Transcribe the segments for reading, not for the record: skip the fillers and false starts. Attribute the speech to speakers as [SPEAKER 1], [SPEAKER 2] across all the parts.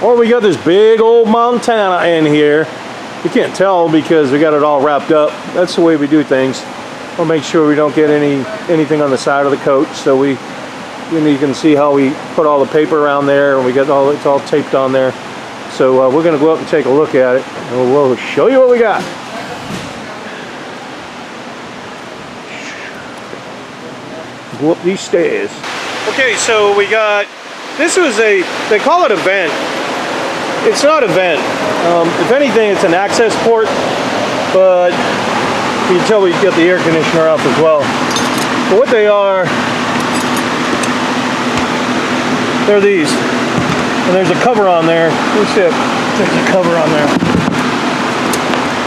[SPEAKER 1] Well, we got this big old Montana in here. You can't tell because we got it all wrapped up. That's the way we do things. We'll make sure we don't get anything on the side of the coach. So you can see how we put all the paper around there, and we got it's all taped on there. So we're going to go up and take a look at it, and we'll show you what we got. Go up these stairs. Okay, so we got, this was they call it a vent. It's not a vent. If anything, it's an access port, but you can tell we get the air conditioner off as well. But what they are, they're these. And there's a cover on there. Let's see if there's a cover on there.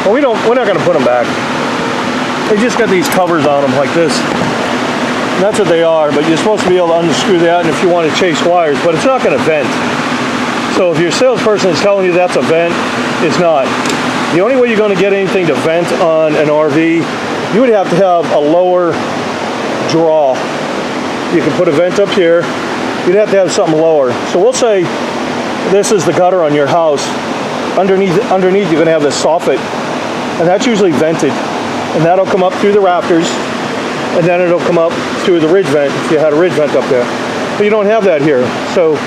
[SPEAKER 1] Well, we're not going to put them back. They just got these covers on them like this. And that's what they are, but you're supposed to be able to unscrew that, and if you want to chase wires, but it's not going to vent. So if your salesperson is telling you that's a vent, it's not. The only way you're going to get anything to vent on an RV, you would have to have a lower draw. You can put a vent up here. You'd have to have something lower. So we'll say this is the gutter on your house. Underneath you're going to have this soffit, and that's usually vented. And that'll come up through the rafters, and then it'll come up through the ridge vent if you had a ridge vent up there. But you don't have that here. So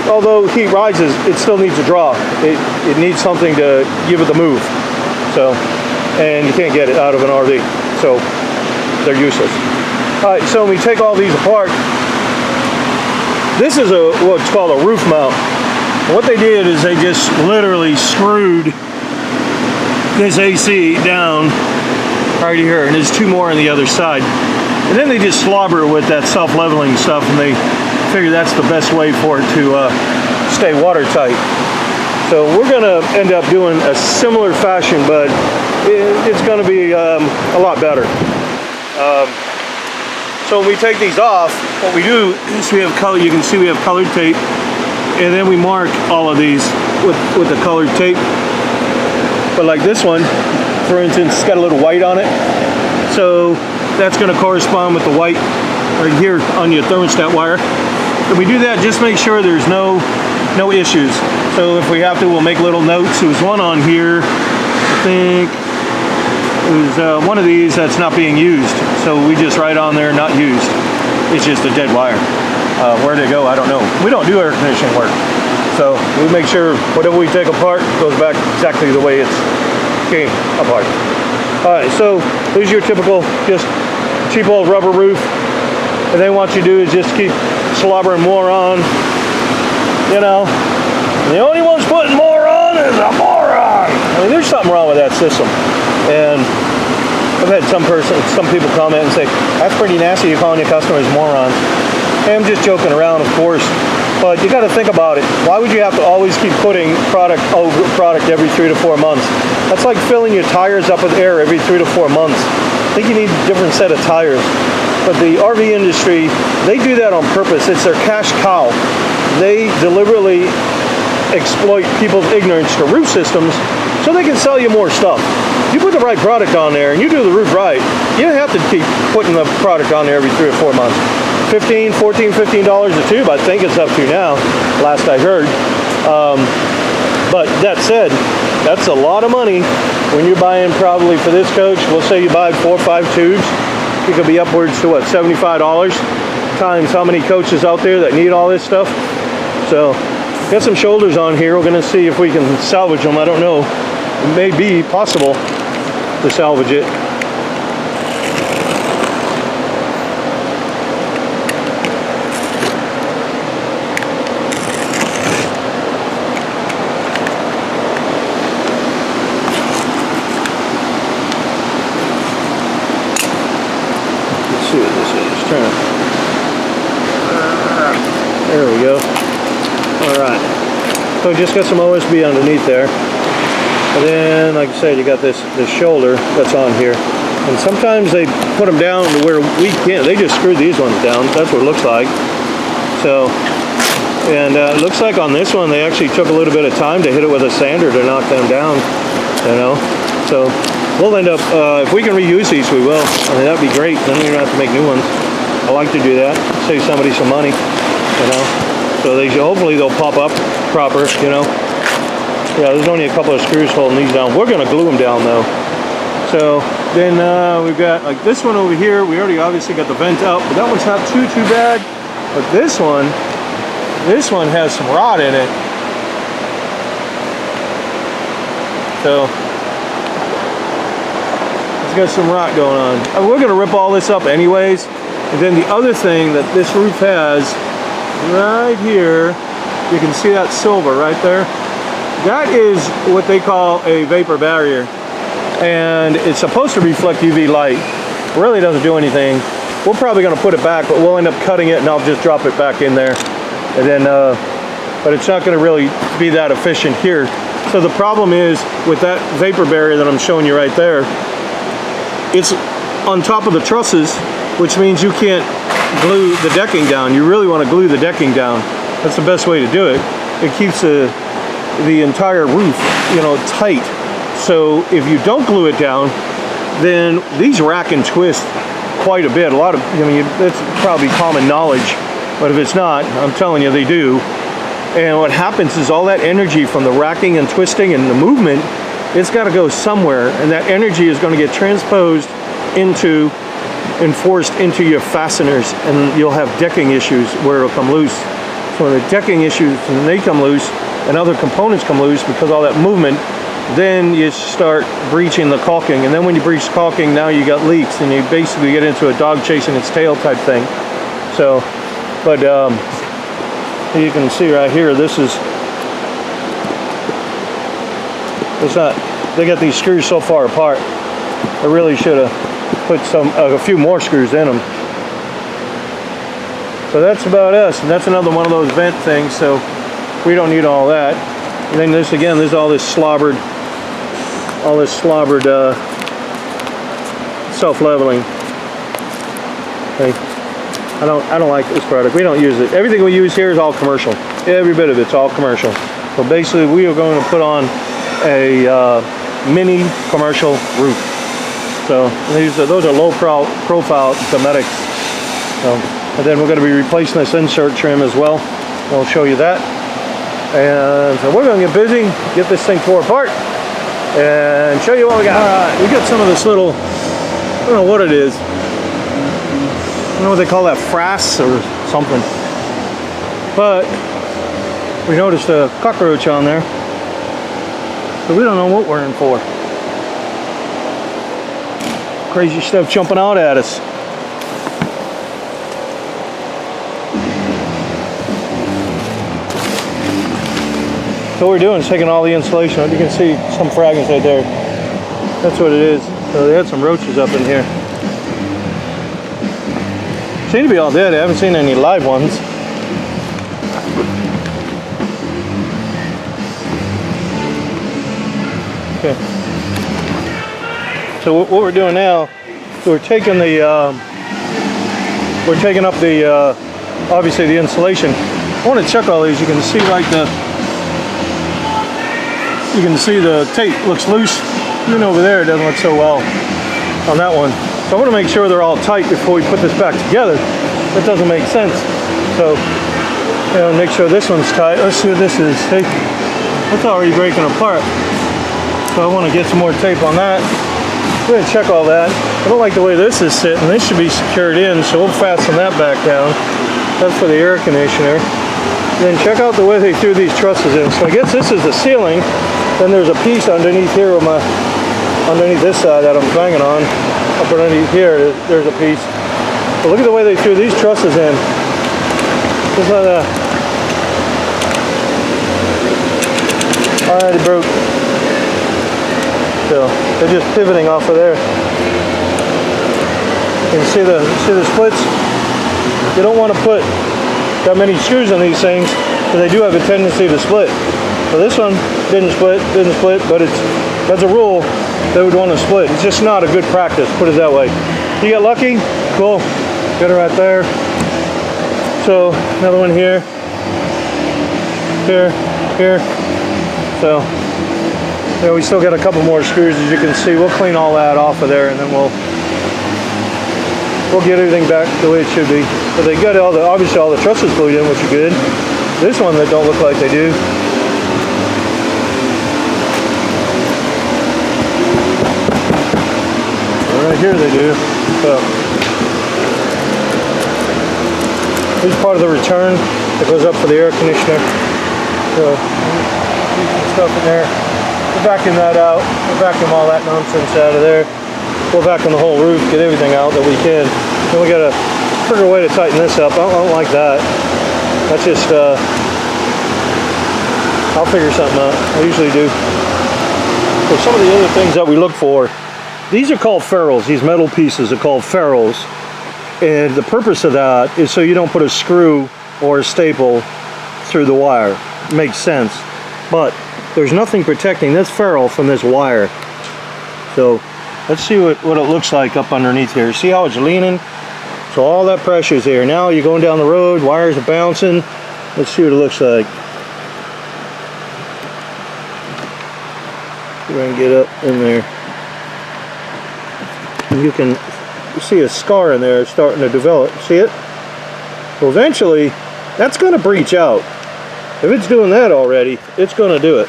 [SPEAKER 1] although heat rises, it still needs a draw. It needs something to give it the move. So, and you can't get it out of an RV. So they're useless. All right, so when we take all these apart, this is what's called a roof mount. What they did is they just literally screwed this AC down right here, and there's two more on the other side. And then they just slobber it with that self-leveling stuff, and they figure that's the best way for it to stay watertight. So we're going to end up doing a similar fashion, but it's going to be a lot better. So when we take these off, what we do is we have color. You can see we have colored tape, and then we mark all of these with the colored tape. But like this one, for instance, it's got a little white on it. So that's going to correspond with the white right here on your thermostat wire. And we do that, just make sure there's no issues. So if we have to, we'll make little notes. There was one on here, I think it was one of these that's not being used. So we just write on there, not used. It's just a dead wire. Where'd it go? I don't know. We don't do air conditioning work. So we make sure whatever we take apart goes back exactly the way it's came apart. All right, so here's your typical just cheap old rubber roof. And then what you do is just keep slobbering more on, you know. The only one's putting more on is a moron. I mean, there's something wrong with that system. And I've had some people comment and say, that's pretty nasty, you're calling your customers morons. And I'm just joking around, of course. But you got to think about it. Why would you have to always keep putting product every 3 to 4 months? That's like filling your tires up with air every 3 to 4 months. I think you need a different set of tires. But the RV industry, they do that on purpose. It's their cash cow. They deliberately exploit people's ignorance to roof systems so they can sell you more stuff. If you put the right product on there and you do the roof right, you don't have to keep putting the product on there every 3 or 4 months. $15 a tube, I think it's up to now, last I heard. But that said, that's a lot of money when you're buying probably for this coach. We'll say you buy 4 or 5 tubes. It could be upwards to what, $75 times how many coaches out there that need all this stuff. So got some shoulders on here. We're going to see if we can salvage them. I don't know. It may be possible to salvage it. There we go. All right. So just got some OSB underneath there. And then, like I said, you got this shoulder that's on here. And sometimes they put them down to where we can't. They just screwed these ones down. That's what it looks like. So, and it looks like on this one, they actually took a little bit of time to hit it with a sander to knock them down, you know. So we'll end up, if we can reuse these, we will. I mean, that'd be great. Then we don't have to make new ones. I like to do that. Save somebody some money, you know. So hopefully they'll pop up proper, you know. Yeah, there's only a couple of screws holding these down. We're gonna glue them down though. So then we've got like this one over here. We already obviously got the vent out, but that one's not too bad. But this one has some rot in it. So it's got some rot going on. We're gonna rip all this up anyways. And then the other thing that this roof has right here, you can see that silver right there. That is what they call a vapor barrier. And it's supposed to reflect UV light. It really doesn't do anything. We're probably gonna put it back, but we'll end up cutting it and I'll just drop it back in there. And then, but it's not gonna really be that efficient here. So the problem is with that vapor barrier that I'm showing you right there, it's on top of the trusses, which means you can't glue the decking down. You really want to glue the decking down. That's the best way to do it. It keeps the entire roof, you know, tight. So if you don't glue it down, then these rack and twist quite a bit. A lot of, I mean, that's probably common knowledge, but if it's not, I'm telling you, they do. And what happens is all that energy from the racking and twisting and the movement, it's got to go somewhere, and that energy is going to get transposed into and forced into your fasteners, and you'll have decking issues where it'll come loose. So when the decking issues, when they come loose and other components come loose because all that movement, then you start breaching the caulking. And then when you breach caulking, now you got leaks and you basically get into a dog chasing its tail type thing. So, but you can see right here, this is, it's not, they got these screws so far apart. I really should have put a few more screws in them. So that's about us, and that's another one of those vent things, so we don't need all that. And then this again, there's all this slobbered self-leveling. Okay. I don't like this product. We don't use it. Everything we use here is all commercial. Every bit of it's all commercial. So basically we are going to put on a mini commercial roof. So those are low profile Dometics. So, and then we're going to be replacing this insert trim as well. We'll show you that. And so we're going to get busy, get this thing tore apart, and show you what we got. All right, we got some of this little, I don't know what it is. I don't know what they call that, frass or something. But we noticed a cockroach on there. So we don't know what we're in for. Crazy stuff jumping out at us. So what we're doing is taking all the insulation out. You can see some fragments right there. That's what it is. So they had some roaches up in here. Seem to be all dead. I haven't seen any live ones. Okay. So what we're doing now, we're taking up the obviously the insulation. I want to check all these. You can see like you can see the tape looks loose. Even over there, it doesn't look so well on that one. So I want to make sure they're all tight before we put this back together. That doesn't make sense. So, you know, make sure this one's tight. Let's see what this is. Hey, that's already breaking apart. So I want to get some more tape on that. We're going to check all that. I don't like the way this is sitting. This should be secured in, so we'll fasten that back down. That's for the air conditioner. Then check out the way they threw these trusses in. So I guess this is the ceiling. Then there's a piece underneath here with underneath this side that I'm banging on. Up underneath here, there's a piece. But look at the way they threw these trusses in. Just like that. Alright, it broke. So they're just pivoting off of there. You can see the splits. You don't want to put that many screws in these things because they do have a tendency to split. So this one didn't split, but as a rule, they would want to split. It's just not a good practice, put it that way. You get lucky, cool, got it right there. So another one here, here. So yeah, we still got a couple more screws, as you can see. We'll clean all that off of there, and then we'll get everything back the way it should be. But they got obviously all the trusses glued in, which is good. this one that don't look like they do. Right here they do. So this is part of the return that goes up for the air conditioner. So stuff in there. We'll vacuum that out. We'll vacuum all that nonsense out of there. We'll vacuum the whole roof, get everything out that we can. Then we gotta figure a way to tighten this up. I don't like that. That's just I'll figure something out. I usually do. So some of the other things that we look for, these are called ferrules. These metal pieces are called ferrules. And the purpose of that is so you don't put a screw or a staple through the wire. It makes sense. But there's nothing protecting this ferrule from this wire. So let's see what it looks like up underneath here. See how it's leaning? So all that pressure's here. Now you're going down the road, wires are bouncing. Let's see what it looks like. We're going to get up in there. And you can see a scar in there starting to develop. See it? Well, eventually, that's going to breach out. If it's doing that already, it's going to do it.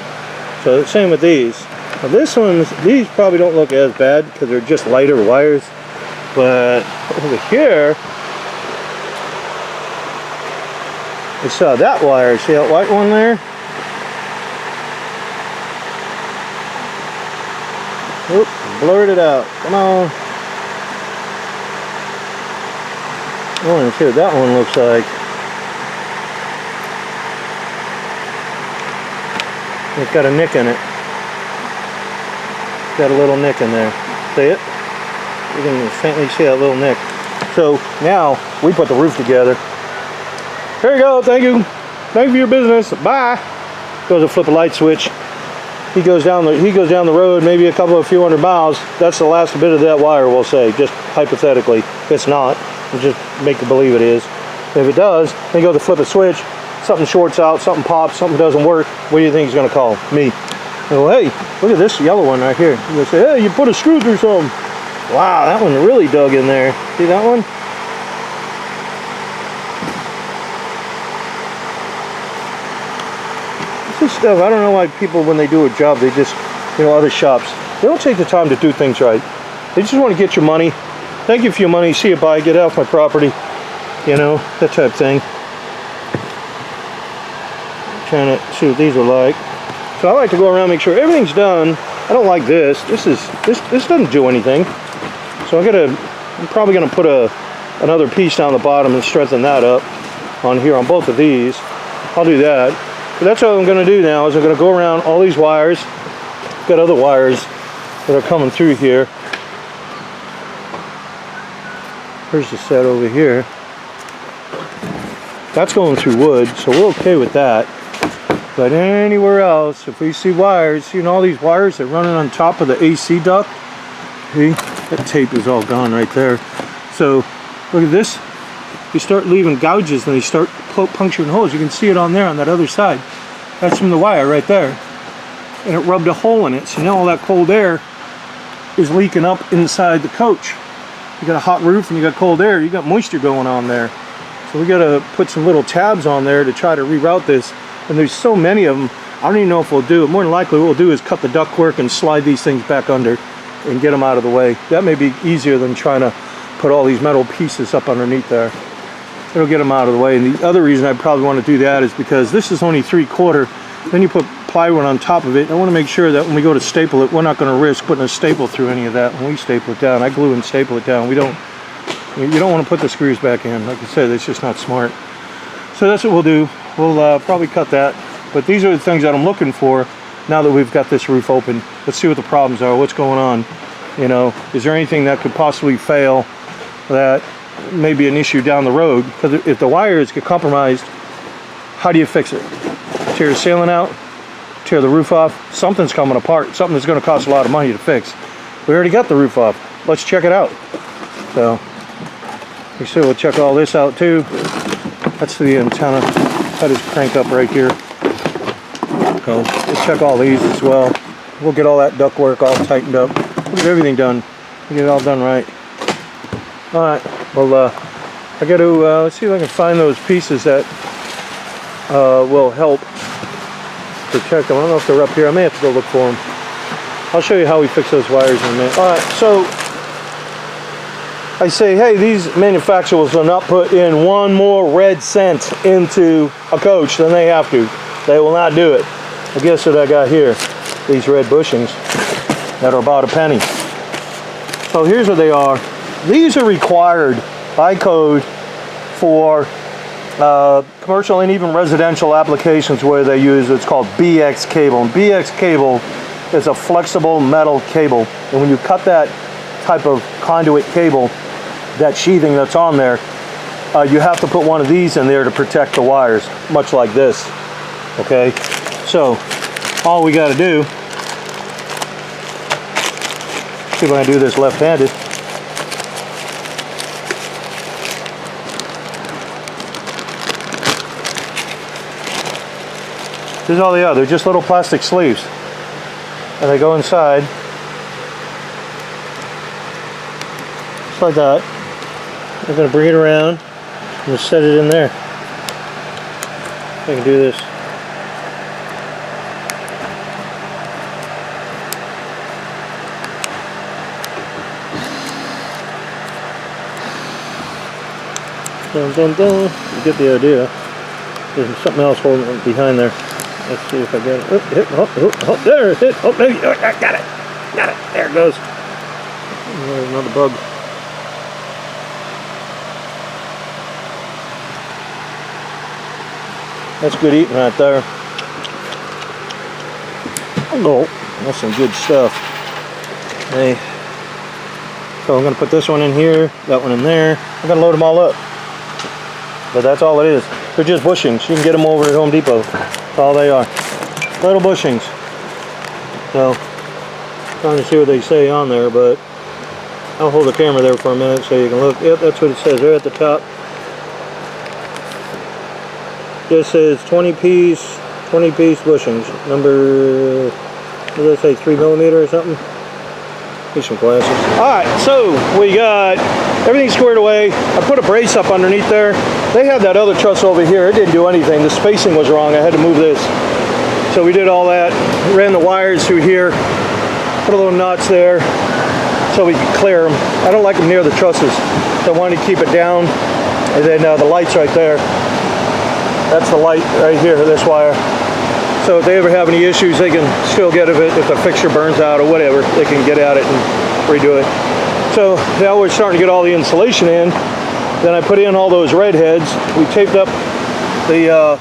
[SPEAKER 1] So the same with these. Now these probably don't look as bad because they're just lighter wires. But over here, you saw that wire. See that white one there? Oop, blurred it out. Come on. I want to see what that one looks like. It's got a nick in it. Got a little nick in there. See it? You can faintly see that little nick. So now we put the roof together. Here you go. Thank you. Thank you for your business. Bye. Goes to flip a light switch. He goes down the road, maybe a few hundred miles. That's the last bit of that wire, we'll say, just hypothetically. It's not. We'll just make you believe it is. If it does, then you go to flip a switch. Something shorts out, something pops, something doesn't work. What do you think he's going to call? Me. Oh, hey, look at this yellow one right here. You say, hey, you put a screw through something. Wow, that one really dug in there. See that one? This is stuff, I don't know why people, when they do a job, they just, other shops, they don't take the time to do things right. They just want to get your money. Thank you for your money. See you, bye. Get off my property. That type of thing. Trying to see what these are like. So I like to go around and make sure everything's done. I don't like this. This doesn't do anything. So I'm probably gonna put another piece down the bottom and strengthen that up on here on both of these. I'll do that. But that's what I'm gonna do now is I'm gonna go around all these wires. Got other wires that are coming through here. Here's the set over here. That's going through wood, so we're okay with that. But anywhere else, if we see wires, all these wires that are running on top of the AC duct, see, that tape is all gone right there. So look at this. You start leaving gouges and they start puncturing holes. You can see it on there on that other side. That's from the wire right there. And it rubbed a hole in it. So now all that cold air is leaking up inside the coach. You got a hot roof and you got cold air. You got moisture going on there. So we got to put some little tabs on there to try to reroute this. And there's so many of them, I don't even know if we'll do it. More than likely what we'll do is cut the ductwork and slide these things back under and get them out of the way. That may be easier than trying to put all these metal pieces up underneath there. It'll get them out of the way. And the other reason I probably want to do that is because this is only 3/4. Then you put plywood on top of it. I want to make sure that when we go to staple it, we're not going to risk putting a staple through any of that when we staple it down. I glue and staple it down. You don't want to put the screws back in. Like I said, it's just not smart. So that's what we'll do. We'll probably cut that. But these are the things that I'm looking for now that we've got this roof open. Let's see what the problems are. What's going on? Is there anything that could possibly fail that may be an issue down the road? Because if the wires get compromised, how do you fix it? Tear the ceiling out? Tear the roof off? Something's coming apart. Something that's going to cost a lot of money to fix. We already got the roof off. Let's check it out. So, we said we'll check all this out too. That's the antenna. That is crank up right here. So we'll check all these as well. We'll get all that ductwork all tightened up. We'll get everything done. We'll get it all done right. Alright, well I got to, let's see if I can find those pieces that will help protect them. I don't know if they're up here. I may have to go look for them. I'll show you how we fix those wires in a minute. All right, so I say, hey, these manufacturers will not put in one more red cent into a coach than they have to. They will not do it. Well, guess what I got here? These red bushings that are about a penny. So here's what they are. These are required by code for commercial and even residential applications where they use, it's called BX cable. And BX cable is a flexible metal cable. And when you cut that type of conduit cable, that sheathing that's on there, you have to put one of these in there to protect the wires, much like this. Okay, so all we got to do, see if I can do this left-handed. This is all they are. They're just little plastic sleeves, and they go inside just like that. I'm going to bring it around and just set it in there. I can do this. Dun, dun, dun. You get the idea. There's something else holding it behind there. Let's see if I get it. Oh, there it is. Oh, maybe. Oh, I got it. Got it. There it goes. There's another bug. That's good eating right there. Oh, that's some good stuff. Hey. So I'm going to put this one in here, that one in there. I'm going to load them all up. But that's all it is. They're just bushings. You can get them over at Home Depot. That's all they are. Little bushings. So, trying to see what they say on there, but I'll hold the camera there for a minute so you can look. Yep, that's what it says right at the top. This says 20 piece bushings. Number, what did I say, 3mm or something? Need some glasses. Alright, so we got everything squared away. I put a brace up underneath there. They had that other truss over here. It didn't do anything. The spacing was wrong. I had to move this. So we did all that. Ran the wires through here. Put a little knots there so we could clear them. I don't like them near the trusses. So I wanted to keep it down. And then the light's right there. That's the light right here, this wire. So if they ever have any issues, they can still get it if the fixture burns out or whatever. They can get at it and redo it. So now we're starting to get all the insulation in. Then I put in all those red heads. We taped up the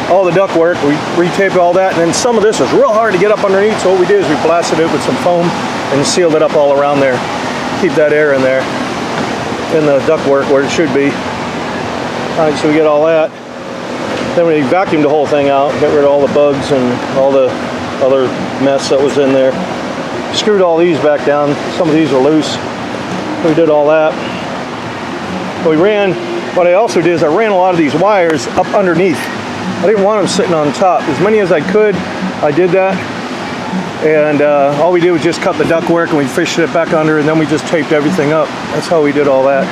[SPEAKER 1] all the ductwork. We retaped all that, and then some of this was real hard to get up underneath. So what we did is we blasted it with some foam and sealed it up all around there. Keep that air in there in the ductwork where it should be. All right, so we get all that. Then we vacuumed the whole thing out, got rid of all the bugs and all the other mess that was in there. Screwed all these back down. Some of these are loose. We did all that. What I also did is I ran a lot of these wires up underneath. I didn't want them sitting on top. As many as I could, I did that. And all we did was just cut the ductwork and we fished it back under, and then we just taped everything up. That's how we did all that.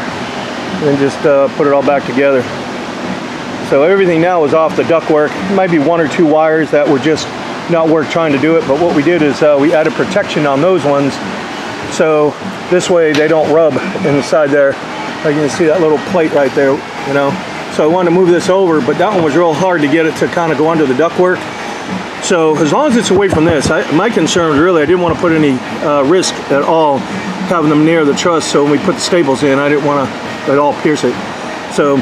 [SPEAKER 1] And then just put it all back together. So everything now is off the ductwork. Might be one or two wires that were just not worth trying to do it, but what we did is we added protection on those ones, so this way they don't rub inside there. Like you can see that little plate right there, you know. So I wanted to move this over, but that one was real hard to get it to kind of go under the ductwork. So as long as it's away from this, my concern was really I didn't want to put any risk at all having them near the truss. So when we put the staples in, I didn't want to at all pierce it. So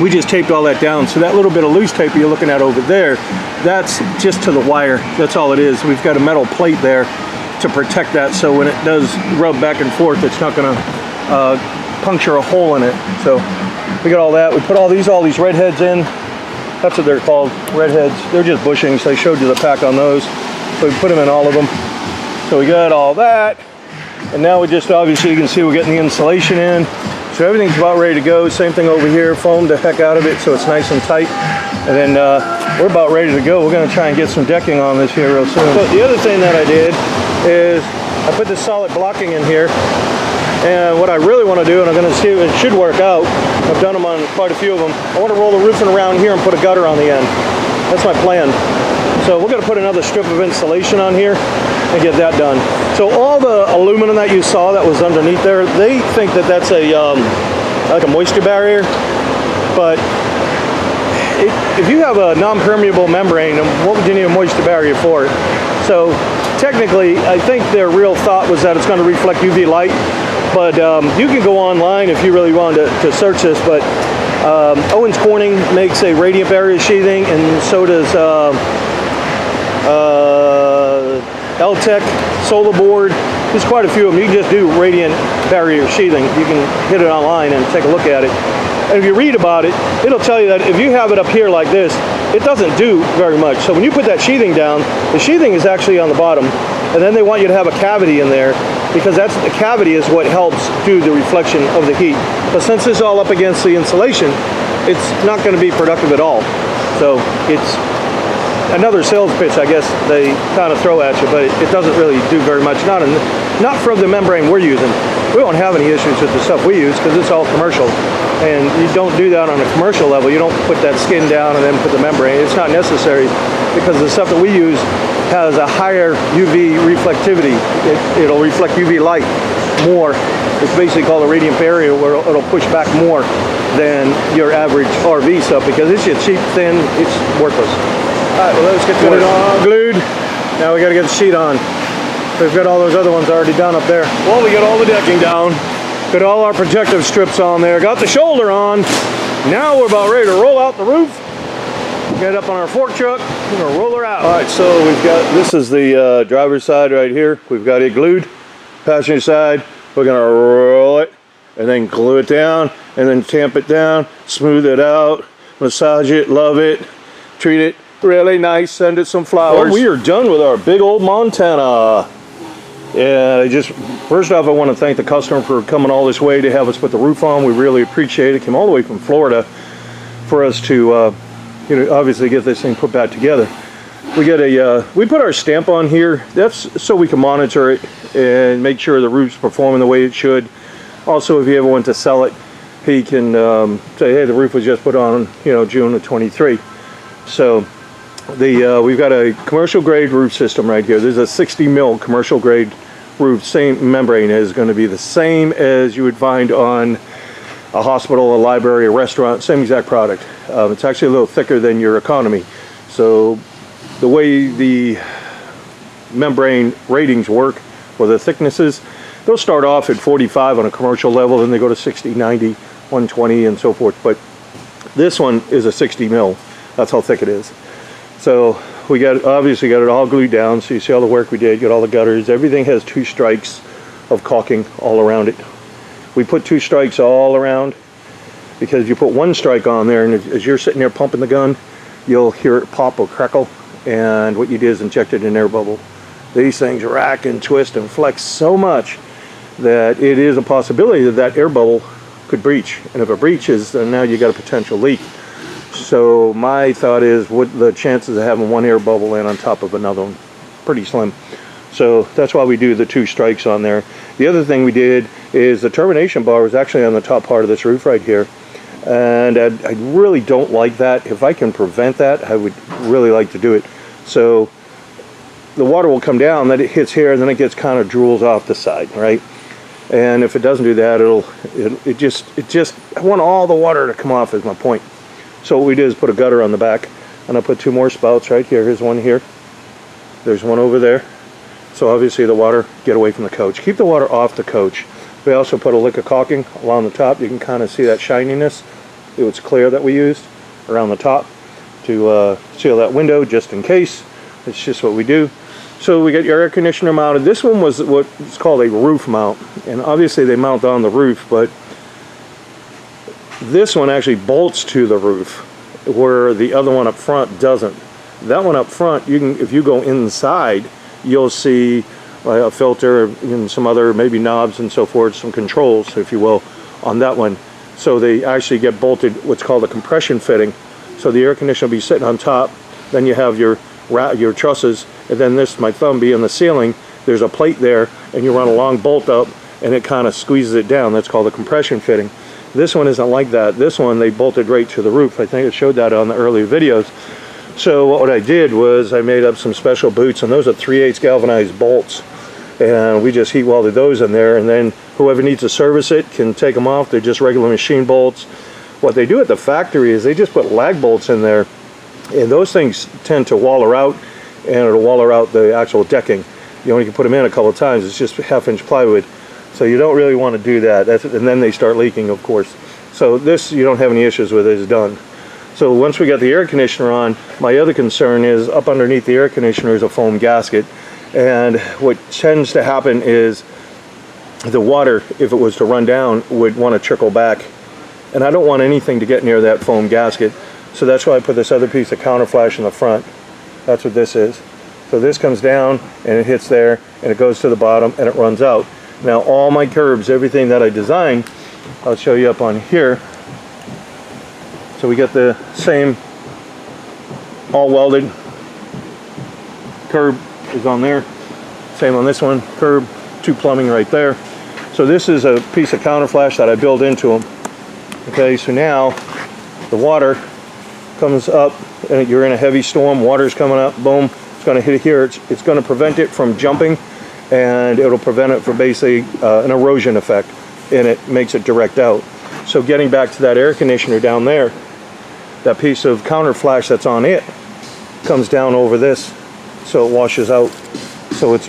[SPEAKER 1] we just taped all that down. So that little bit of loose tape you're looking at over there, that's just to the wire. That's all it is. We've got a metal plate there to protect that, so when it does rub back and forth, it's not going to puncture a hole in it. So we got all that. We put all these red heads in. That's what they're called, red heads. They're just bushings. I showed you the pack on those. So we put them in all of them. So we got all that. And now we just, obviously you can see we're getting the insulation in. So everything's about ready to go. Same thing over here, foamed the heck out of it so it's nice and tight. And then we're about ready to go. We're gonna try and get some decking on this here real soon. So the other thing that I did is I put this solid blocking in here. And what I really want to do, and I'm going to see if it should work out, I've done them on quite a few of them, I want to roll the roofing around here and put a gutter on the end. That's my plan. So we're going to put another strip of insulation on here and get that done. So all the aluminum that you saw that was underneath there, they think that that's a like a moisture barrier, but if you have a non-permeable membrane, what would you need a moisture barrier for? So technically, I think their real thought was that it's going to reflect UV light, but you can go online if you really wanted to search this, but Owens Corning makes a radiant barrier sheathing, and so does L-Tech, Solar Board. There's quite a few of them. You can just do radiant barrier sheathing. You can hit it online and take a look at it. And if you read about it, it'll tell you that if you have it up here like this, it doesn't do very much. So when you put that sheathing down, the sheathing is actually on the bottom, and then they want you to have a cavity in there, because that's the cavity is what helps do the reflection of the heat. But since it's all up against the insulation, it's not going to be productive at all. So it's another sales pitch, I guess, they kind of throw at you, but it doesn't really do very much. Not from the membrane we're using. We won't have any issues with the stuff we use because it's all commercial. And you don't do that on a commercial level. You don't put that skin down and then put the membrane. It's not necessary because the stuff that we use has a higher UV reflectivity. It'll reflect UV light more. It's basically called a radiant barrier, where it'll push back more than your average RV stuff because it's just cheap, thin, it's worthless. All right, well, let's get it all glued. Now we got to get the sheet on. We've got all those other ones already done up there. Well, we got all the decking down. Got all our protective strips on there. Got the shoulder on. Now we're about ready to roll out the roof. Get up on our fork truck. We're gonna roll her out. All right, so we've got, this is the driver's side right here. We've got it glued. Passenger side, we're gonna roll it and then glue it down and then tamp it down, smooth it out, massage it, love it, treat it really nice, send it some flowers. Well, we are done with our big old Montana. Yeah, first off, I want to thank the customer for coming all this way to have us put the roof on. We really appreciate it. Came all the way from Florida for us to, obviously get this thing put back together. We put our stamp on here. That's so we can monitor it and make sure the roof's performing the way it should. Also, if you ever want to sell it, he can say, hey, the roof was just put on, June of 23. So we've got a commercial grade roof system right here. There's a 60 mil commercial grade roof. Same membrane is going to be the same as you would find on a hospital, a library, a restaurant, same exact product. It's actually a little thicker than your economy. So the way the membrane ratings work, or the thicknesses, they'll start off at 45 on a commercial level, then they go to 60, 90, 120 and so forth. But this one is a 60 mil. That's how thick it is. So we obviously got it all glued down, so you see all the work we did, got all the gutters. Everything has 2 strikes of caulking all around it. We put 2 strikes all around because if you put 1 strike on there, and as you're sitting there pumping the gun, you'll hear it pop or crackle, and what you did is injected an air bubble. These things rack and twist and flex so much that it is a possibility that that air bubble could breach, and if it breaches, then now you got a potential leak. So my thought is, what the chances of having 1 air bubble in on top of another one? Pretty slim. So that's why we do the 2 strikes on there. The other thing we did is the termination bar was actually on the top part of this roof right here. And I really don't like that. If I can prevent that, I would really like to do it. So the water will come down, then it hits here, and then it gets kind of drools off the side, right? And if it doesn't do that, it just I want all the water to come off is my point. So what we did is put a gutter on the back, and I put 2 more spouts right here. Here's one here. There's one over there. So obviously the water get away from the coach. Keep the water off the coach. We also put a lick of caulking along the top. You can kind of see that shininess. It was clear that we used around the top to seal that window just in case. It's just what we do. So we got your air conditioner mounted. This one was what's called a roof mount, and obviously they mount on the roof, but this one actually bolts to the roof where the other one up front doesn't. That one up front, if you go inside, you'll see a filter and some other maybe knobs and so forth, some controls, if you will, on that one. So they actually get bolted, what's called a compression fitting. So the air conditioner will be sitting on top, then you have your trusses, and then this, my thumb, be in the ceiling. There's a plate there, and you run a long bolt up, and it kind of squeezes it down. That's called a compression fitting. This one isn't like that. This one they bolted right to the roof. I think it showed that on the earlier videos. So what I did was I made up some special boots, and those are 3/8 galvanized bolts, and we just heat welded those in there, and then whoever needs to service it can take them off. They're just regular machine bolts. What they do at the factory is they just put lag bolts in there, and those things tend to waller out, and it'll waller out the actual decking. You only can put them in a couple of times. It's just 1/2-inch plywood, so you don't really want to do that. And then they start leaking, of course. So this, you don't have any issues with. It's done. So once we got the air conditioner on, my other concern is up underneath the air conditioner is a foam gasket, and what tends to happen is the water, if it was to run down, would want to trickle back, and I don't want anything to get near that foam gasket. So that's why I put this other piece of counter flash in the front. That's what this is. So this comes down and it hits there and it goes to the bottom and it runs out. Now all my curbs, everything that I designed, I'll show you up on here. So we got the same all welded curb is on there. Same on this one, curb, 2 plumbing right there. So this is a piece of counter flash that I built into them. Okay, so now the water comes up and you're in a heavy storm, water's coming up, boom, it's going to hit here. It's going to prevent it from jumping, and it'll prevent it from basically an erosion effect, and it makes it direct out. So getting back to that air conditioner down there, that piece of counter flash that's on it comes down over this, so it washes out. So it's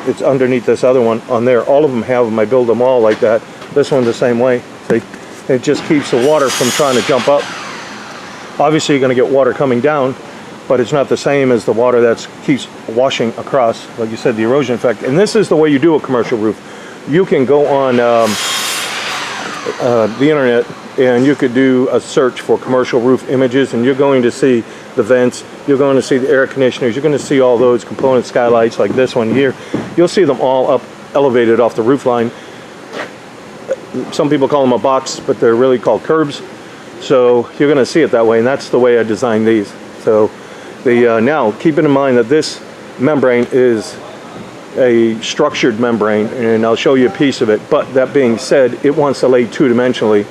[SPEAKER 1] it's underneath this other one on there. All of them have them. I build them all like that. This one the same way. See, it just keeps the water from trying to jump up. Obviously you're going to get water coming down, but it's not the same as the water that keeps washing across, like you said, the erosion effect. And this is the way you do a commercial roof. You can go on the internet and you could do a search for commercial roof images, and you're going to see the vents, you're going to see the air conditioners, you're going to see all those component skylights like this one here. You'll see them all up elevated off the roof line. Some people call them a box, but they're really called curbs. So you're going to see it that way, and that's the way I designed these. So now keeping in mind that this membrane is a structured membrane, and I'll show you a piece of it, but that being said, it wants to lay 2-dimensionally.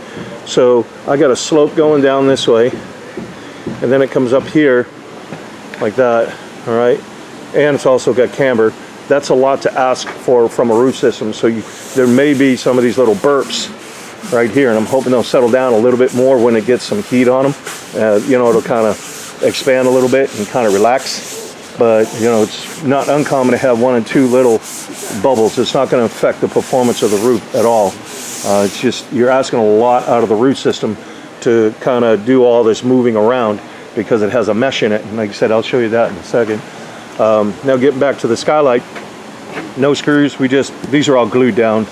[SPEAKER 1] So I got a slope going down this way, and then it comes up here like that, all right? And it's also got camber. That's a lot to ask for from a roof system, so there may be some of these little burps right here, and I'm hoping they'll settle down a little bit more when it gets some heat on them. You know, it'll kind of expand a little bit and kind of relax. But you know, it's not uncommon to have 1 and 2 little bubbles. It's not going to affect the performance of the roof at all. It's just you're asking a lot out of the root system to kind of do all this moving around because it has a mesh in it. And like I said, I'll show you that in a second. Now getting back to the skylight, no screws. These are all glued down.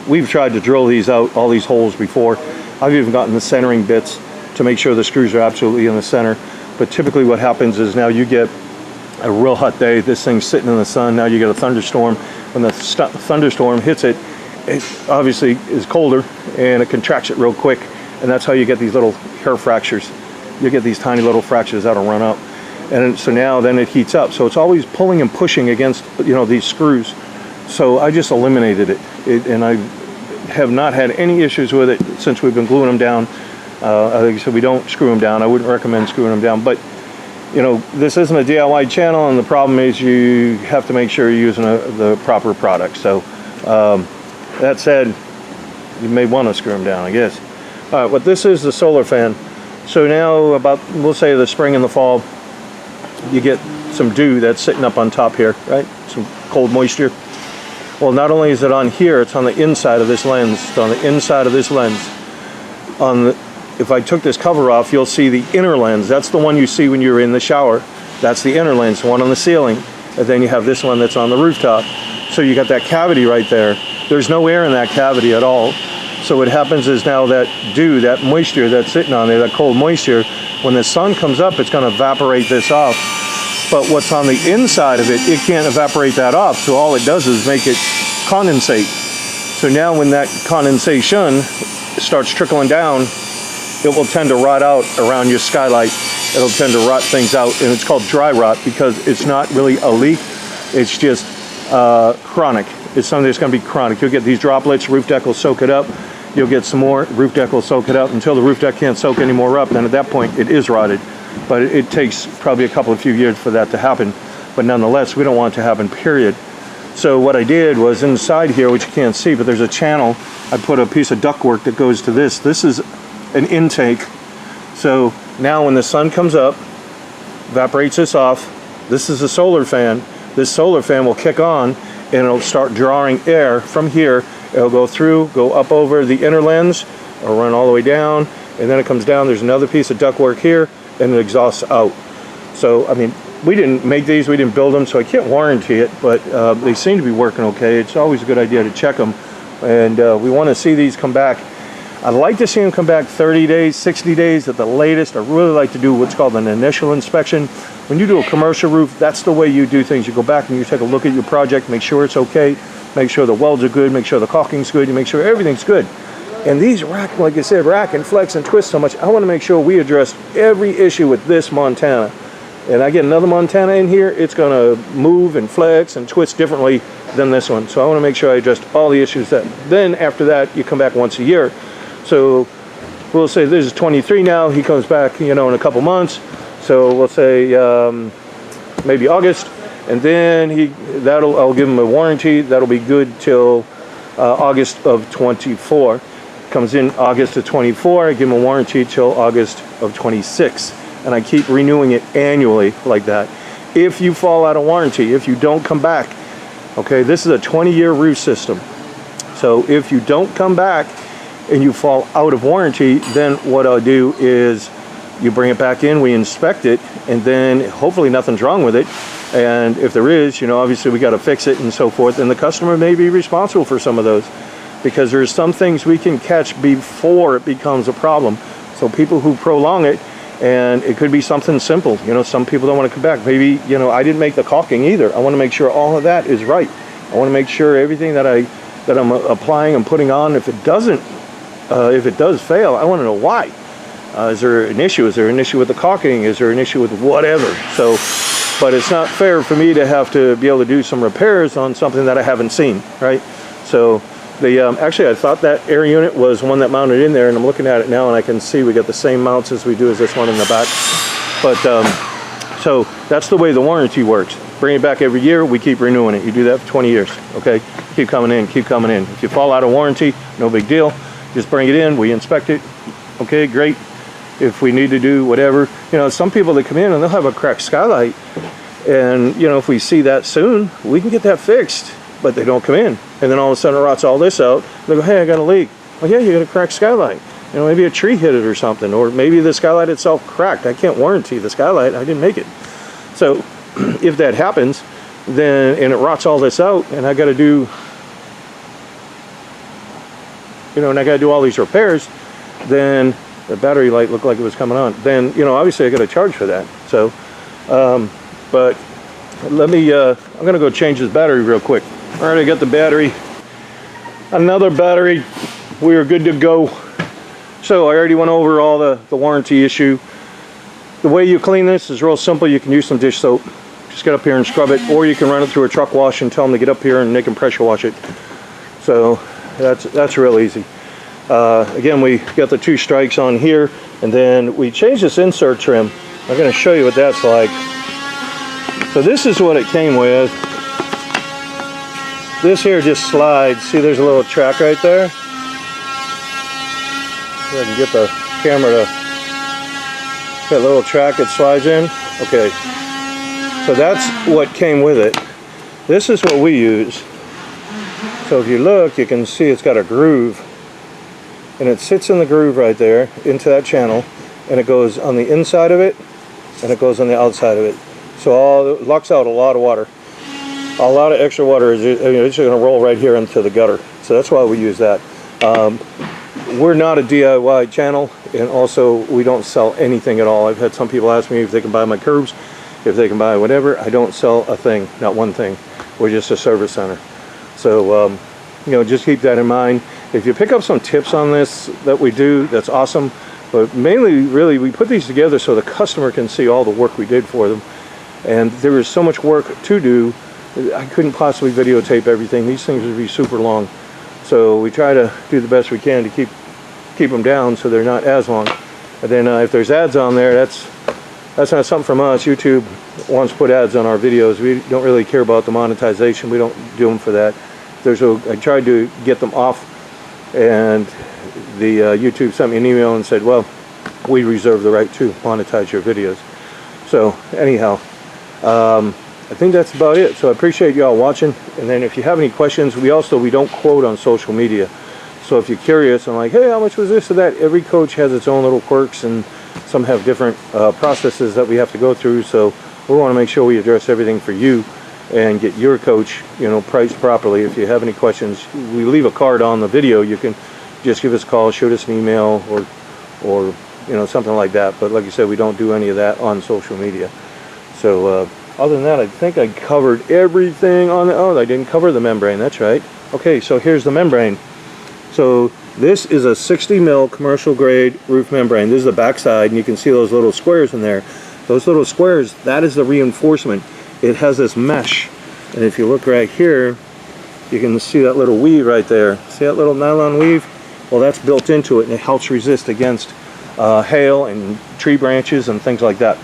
[SPEAKER 1] We've tried to drill these out, all these holes before. I've even gotten the centering bits to make sure the screws are absolutely in the center. But typically what happens is now you get a real hot day, this thing's sitting in the sun, now you get a thunderstorm. When the thunderstorm hits it, it obviously is colder and it contracts it real quick, and that's how you get these little hair fractures. You get these tiny little fractures that'll run up. And so now then it heats up. So it's always pulling and pushing against, you know, these screws. So I just eliminated it, and I have not had any issues with it since we've been gluing them down. Like I said, we don't screw them down. I wouldn't recommend screwing them down, but you know, this isn't a DIY channel, and the problem is you have to make sure you're using the proper product. So that said, you may want to screw them down, I guess. All right, but this is the solar fan. So now about, we'll say the spring and the fall, you get some dew that's sitting up on top here, right? Some cold moisture. Well, not only is it on here, it's on the inside of this lens. It's on the inside of this lens. If I took this cover off, you'll see the inner lens. That's the one you see when you're in the shower. That's the inner lens, the one on the ceiling. And then you have this one that's on the rooftop. So you got that cavity right there. There's no air in that cavity at all. So what happens is now that dew, that moisture that's sitting on there, that cold moisture, when the sun comes up, it's going to evaporate this off. But what's on the inside of it, it can't evaporate that off. So all it does is make it condensate. So now when that condensation starts trickling down, it will tend to rot out around your skylight. It'll tend to rot things out, and it's called dry rot because it's not really a leak. It's just chronic. It's something that's going to be chronic. You'll get these droplets, roof deck will soak it up. You'll get some more, roof deck will soak it up until the roof deck can't soak any more up. Then at that point, it is rotted. But it takes probably a few years for that to happen. But nonetheless, we don't want it to happen, period. So what I did was inside here, which you can't see, but there's a channel. I put a piece of ductwork that goes to this. This is an intake. So now when the sun comes up, evaporates this off. This is a solar fan. This solar fan will kick on and it'll start drawing air from here. It'll go through, go up over the inner lens, or run all the way down, and then it comes down. There's another piece of ductwork here, and it exhausts out. So, I mean, we didn't make these, we didn't build them, so I can't warranty it, but they seem to be working okay. It's always a good idea to check them, and we want to see these come back. I'd like to see them come back 30 days, 60 days at the latest. I really like to do what's called an initial inspection. When you do a commercial roof, that's the way you do things. You go back and you take a look at your project, make sure it's okay, make sure the welds are good, make sure the caulking's good, you make sure everything's good. And these rack, like I said, rack and flex and twist so much. I want to make sure we address every issue with this Montana. And I get another Montana in here, it's going to move and flex and twist differently than this one. So I want to make sure I addressed all the issues. That then after that, you come back once a year. So we'll say this is 23 now. He comes back, you know, in a couple months. So we'll say maybe August, and then I'll give him a warranty. That'll be good till August of 24. Comes in August of 24. I give him a warranty till August of 26, and I keep renewing it annually like that. If you fall out of warranty, if you don't come back, okay, this is a 20-year roof system. So if you don't come back and you fall out of warranty, then what I'll do is you bring it back in, we inspect it, and then hopefully nothing's wrong with it. And if there is, you know, obviously we got to fix it and so forth, and the customer may be responsible for some of those, because there's some things we can catch before it becomes a problem. So people who prolong it, and it could be something simple, you know, some people don't want to come back. Maybe, you know, I didn't make the caulking either. I want to make sure all of that is right. I want to make sure everything that I'm applying and putting on, if it does fail, I want to know why. Is there an issue? Is there an issue with the caulking? Is there an issue with whatever? So, but it's not fair for me to have to be able to do some repairs on something that I haven't seen, right? So, actually I thought that air unit was one that mounted in there, and I'm looking at it now and I can see we got the same mounts as we do as this one in the back. But, so that's the way the warranty works. Bring it back every year, we keep renewing it. You do that for 20 years, okay? Keep coming in, keep coming in. If you fall out of warranty, no big deal. Just bring it in, we inspect it, okay, great. If we need to do whatever, you know, some people that come in and they'll have a cracked skylight, and you know, if we see that soon, we can get that fixed, but they don't come in. And then all of a sudden it rots all this out. They go, hey, I got a leak. Well, yeah, you got a cracked skylight. You know, maybe a tree hit it or something, or maybe the skylight itself cracked. I can't warranty the skylight, I didn't make it. So if that happens, then, and it rots all this out, and I got to do, you know, and I got to do all these repairs, then the battery light looked like it was coming on. Then, you know, obviously I got to charge for that. So, but let me, I'm going to go change this battery real quick. All right, I got the battery. Another battery. We are good to go. So I already went over all the warranty issue. The way you clean this is real simple. You can use some dish soap. Just get up here and scrub it, or you can run it through a truck wash and tell them to get up here and they can pressure wash it. So that's real easy. Again, we got the 2 strikes on here, and then we changed this insert trim. I'm going to show you what that's like. So this is what it came with. This here just slides. See, there's a little track right there. See if I can get the camera to, that little track it slides in. Okay, so that's what came with it. This is what we use. So if you look, you can see it's got a groove, and it sits in the groove right there into that channel, and it goes on the inside of it, and it goes on the outside of it. So it locks out a lot of water. A lot of extra water is, I mean, it's going to roll right here into the gutter. So that's why we use that. We're not a DIY channel, and also we don't sell anything at all. I've had some people ask me if they can buy my curbs, if they can buy whatever. I don't sell a thing, not one thing. We're just a service center. So, you know, just keep that in mind. If you pick up some tips on this that we do, that's awesome. But mainly, really, we put these together so the customer can see all the work we did for them. And there is so much work to do. I couldn't possibly videotape everything. These things would be super long. So we try to do the best we can to keep them down so they're not as long. And then if there's ads on there, that's not something from us. YouTube wants to put ads on our videos. We don't really care about the monetization. We don't do them for that. I tried to get them off, and the YouTube sent me an email and said, well, we reserve the right to monetize your videos. So anyhow, I think that's about it. So I appreciate y'all watching. And then if you have any questions, we don't quote on social media. So if you're curious and like, hey, how much was this or that? Every coach has its own little quirks, and some have different processes that we have to go through. So we want to make sure we address everything for you and get your coach, priced properly. If you have any questions, we leave a card on the video. You can just give us a call, shoot us an email, or something like that. But like I said, we don't do any of that on social media. So other than that, I think I covered everything on the, oh, I didn't cover the membrane. That's right. Okay, so here's the membrane. So this is a 60 mil commercial grade roof membrane. This is the back side, and you can see those little squares in there. Those little squares, that is the reinforcement. It has this mesh, and if you look right here, you can see that little weave right there. See that little nylon weave? Well, that's built into it, and it helps resist against hail and tree branches and things like that.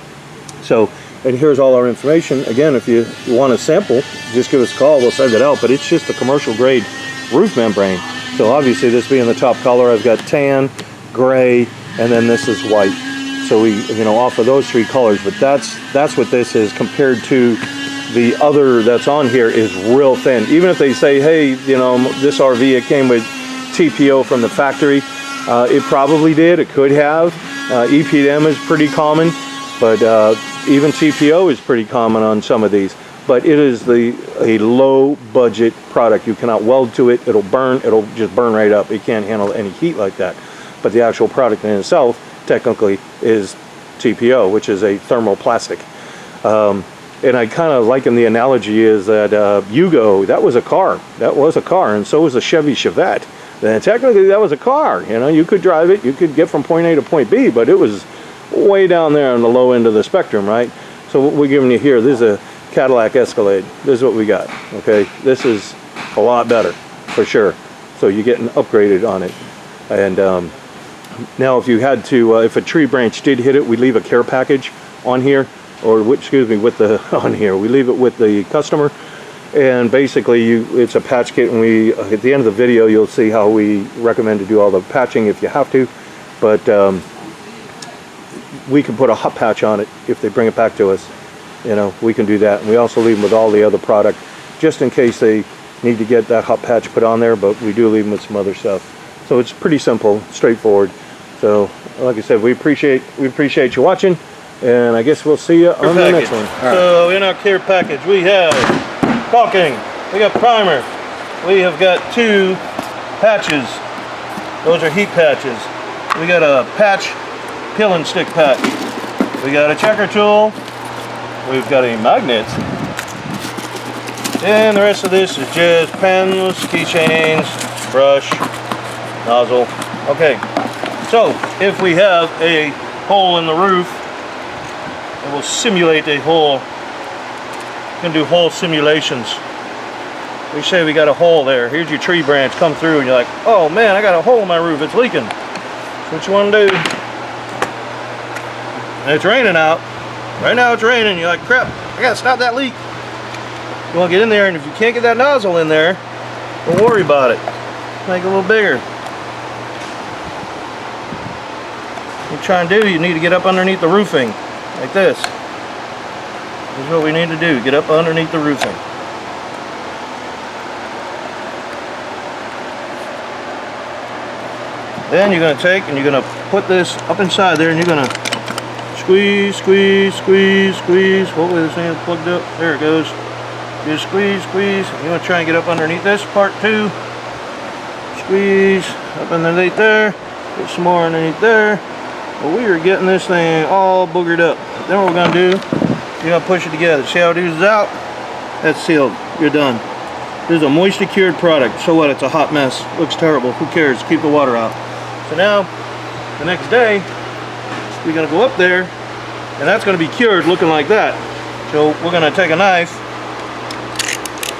[SPEAKER 1] So, and here's all our information. Again, if you want a sample, just give us a call. We'll send it out. But it's just a commercial grade roof membrane. So obviously, this being the top color, I've got tan, gray, and then this is white. So we, offer those three colors. But that's what this is compared to the other that's on here is real thin. Even if they say, hey, this RV, it came with TPO from the factory, it probably did. It could have. EPDM is pretty common, but even TPO is pretty common on some of these. But it is a low budget product. You cannot weld to it. It'll burn. It'll just burn right up. It can't handle any heat like that. But the actual product in itself technically is TPO, which is a thermoplastic. And I kind of liken the analogy is that Yugo, that was a car. That was a car, and so was a Chevy Chevette. Then technically that was a car. You could drive it. You could get from point A to point B, but it was way down there on the low end of the spectrum, right? So what we're giving you here, this is a Cadillac Escalade. This is what we got, okay? This is a lot better, for sure. So you're getting upgraded on it. And now if you had to, if a tree branch did hit it, we leave a care package on here, or excuse me, with the, on here. We leave it with the customer. And basically, it's a patch kit, and at the end of the video, you'll see how we recommend to do all the patching if you have to. But we can put a hot patch on it if they bring it back to us. We can do that. And we also leave them with all the other product, just in case they need to get that hot patch put on there, but we do leave them with some other stuff. So it's pretty simple, straightforward. So, like I said, we appreciate you watching, and I guess we'll see you on the next one. Right. So in our care package, we have caulking, we got primer, we have got 2 patches. Those are heat patches. We got a patch peel and stick patch. We got a checker tool. We've got a magnet. And the rest of this is just pens, keychains, brush, nozzle. Okay, so if we have a hole in the roof, it will simulate a hole. You can do hole simulations. We say we got a hole there. Here's your tree branch come through, and you're like, oh man, I got a hole in my roof. It's leaking. So what you want to do? And it's raining out. Right now it's raining. You're like, crap, I gotta stop that leak. You want to get in there, and if you can't get that nozzle in there, don't worry about it. Make it a little bigger. What you're trying to do, you need to get up underneath the roofing, like this. This is what we need to do, get up underneath the roofing. Then you're going to take and you're going to put this up inside there, and you're going to squeeze, squeeze, squeeze, squeeze. Hopefully this thing is plugged up. There it goes. Just squeeze, squeeze. You want to try and get up underneath this part too. Squeeze up underneath there. Get some more underneath there. Well, we are getting this thing all boogered up. Then what we're going to do, you're going to push it together. See how it oozes out? That's sealed. You're done. This is a moisture cured product. So what? It's a hot mess. Looks terrible. Who cares? Keep the water out. So now, the next day, we're going to go up there, and that's going to be cured looking like that. So we're going to take a knife,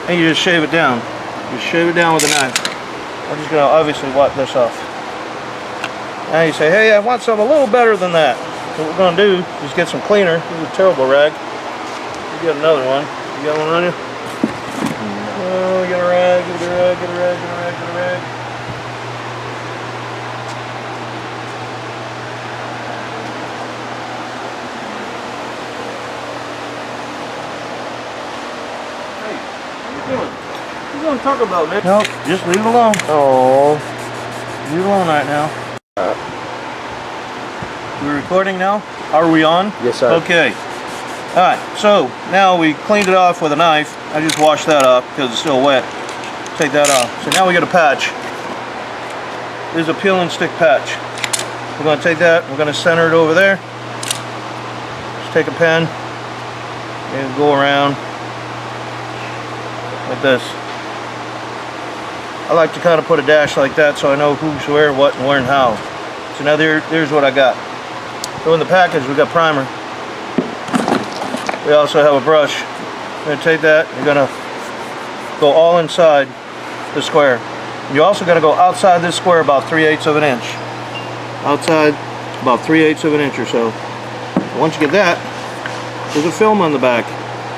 [SPEAKER 1] and you just shave it down. You shave it down with a knife. I'm just gonna obviously wipe this off. Now you say, hey, I want something a little better than that. So what we're gonna do is get some cleaner. This is a terrible rag. You got another one. You got one on you? Oh, get a rag, get a rag, get a rag, get a rag, get a rag. Hey, what are you doing? What are you gonna talk about, man? Nope, just leave it alone. Oh, leave it alone right now. We're recording now? Are we on?
[SPEAKER 2] Yes, sir.
[SPEAKER 1] Okay. Alright, so now we cleaned it off with a knife. I just washed that up because it's still wet. Take that off. So now we got a patch. This is a peel and stick patch. We're going to take that, we're going to center it over there. Just take a pen and go around like this. I like to kind of put a dash like that so I know who's where, what, and where, and how. So now there's what I got. So in the package we got primer. We also have a brush. You're going to take that, you're going to go all inside the square. You're also going to go outside this square about 3/8 of an inch. Outside about 3/8 of an inch or so. Once you get that, there's a film on the back.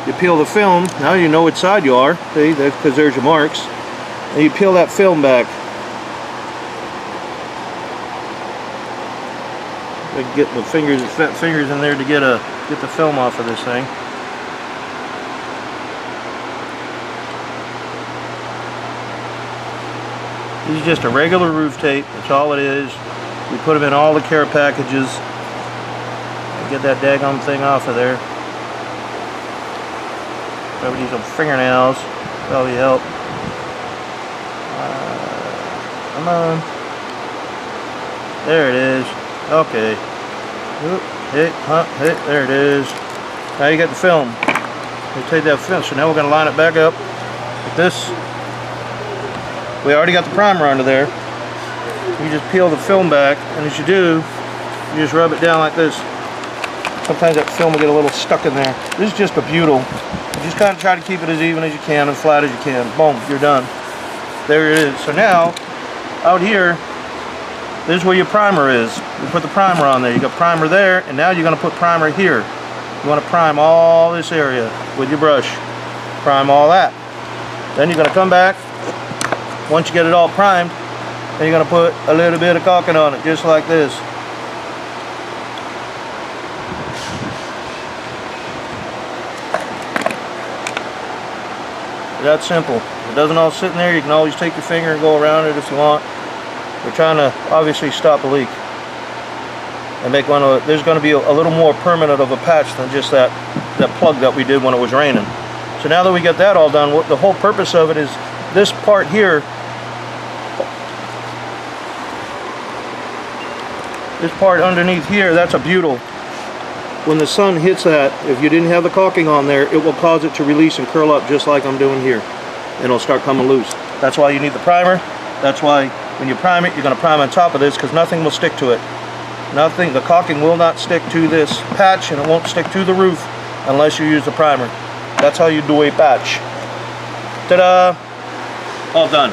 [SPEAKER 1] You peel the film, now you know which side you are, see, because there's your marks. And you peel that film back. Get the fat fingers in there to get the film off of this thing. This is just a regular roof tape. That's all it is. We put them in all the care packages. Get that daggone thing off of there. Probably use some fingernails. Probably help. Come on. There it is. Okay. There it is. Now you got the film. You take that film. So now we're going to line it back up with this. We already got the primer under there. You just peel the film back, and as you do, you just rub it down like this. Sometimes that film will get a little stuck in there. This is just a butyl. You just kind of try to keep it as even as you can and flat as you can. Boom, you're done. There it is. So now, out here, this is where your primer is. You put the primer on there. You got primer there, and now you're going to put primer here. You want to prime all this area with your brush. Prime all that. Then you're going to come back. Once you get it all primed, then you're going to put a little bit of caulking on it, just like this. That's simple. If it doesn't all sit in there, you can always take your finger and go around it if you want. We're trying to obviously stop a leak and make one of. There's going to be a little more permanent of a patch than just that plug that we did when it was raining. So now that we get that all done, the whole purpose of it is this part here. This part underneath here, that's a butyl. When the sun hits that, if you didn't have the caulking on there, it will cause it to release and curl up just like I'm doing here. And it'll start coming loose. That's why you need the primer. That's why when you prime it, you're going to prime on top of this because nothing will stick to it. Nothing, the caulking will not stick to this patch and it won't stick to the roof unless you use the primer. That's how you do a patch. Ta-da! All done.